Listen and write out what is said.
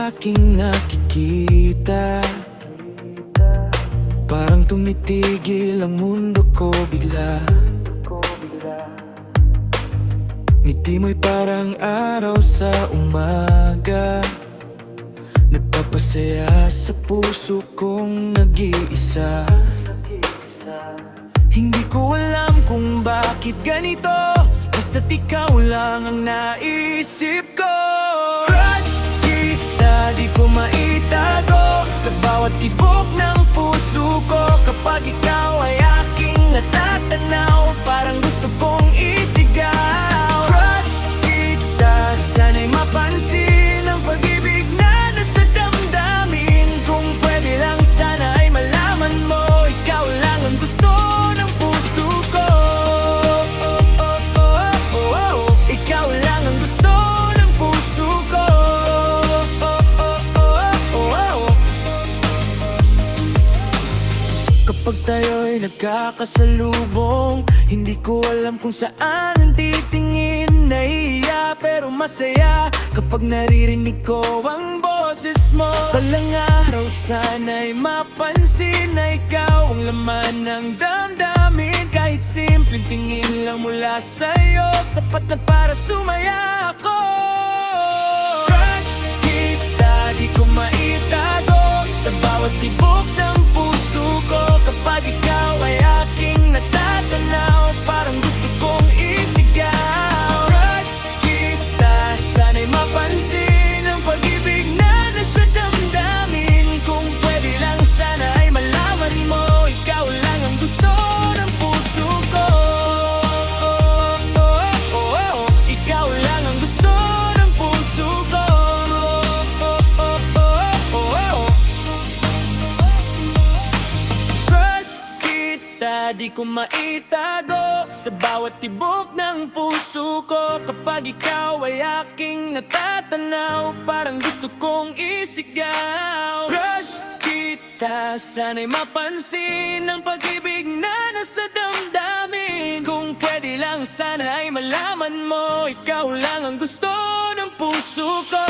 aking nakikita, parang tumitigil ang mundo ko bigla. Ngiti mo'y parang araw sa umaga, nagpapasaya sa puso kong nag-iisa. Hindi ko alam kung bakit ganito, basta't ikaw lang ang naisip ko. Crush kita, di ko maitago sa bawat tibok ng puso ko. Kapag ikaw ay aking natatanaw, parang gusto kong isigaw. Crush kita, sana'y mapansin ang pag-ibig na nasa damdamin. Kung pwede lang sana ay malaman mo, ikaw lang ang gusto ng puso ko. Ikaw lang ang gusto ng puso ko. Kapag tayo'y nagkakasalubong, hindi ko alam kung saan ang titingin. Nahihiya pero masaya kapag naririnig ko ang boses mo. Balang araw sana'y mapansin na ikaw ang laman ng damdamin. Kahit simpleng tingin lang mula sa'yo, sapat na para sumaya ako. Crush kita, di ko maitago sa bawat tibok ng puso ko. Kapag ikaw ay aking natatanaw, parang gusto kong isigaw. Crush kita, sana'y mapansin ang pag-ibig na nasa damdamin. Kung pwede lang sana ay malaman mo, ikaw lang ang gusto ng puso ko. Ikaw lang ang gusto ng puso ko. Crush kita, di ko maitago sa bawat tibok ng puso ko. Kapag ikaw ay aking natatanaw, parang gusto kong isigaw. Crush kita, sana'y mapansin ang pag-ibig na nasa damdamin. Kung pwede lang sana ay malaman mo, ikaw lang ang gusto ng puso ko.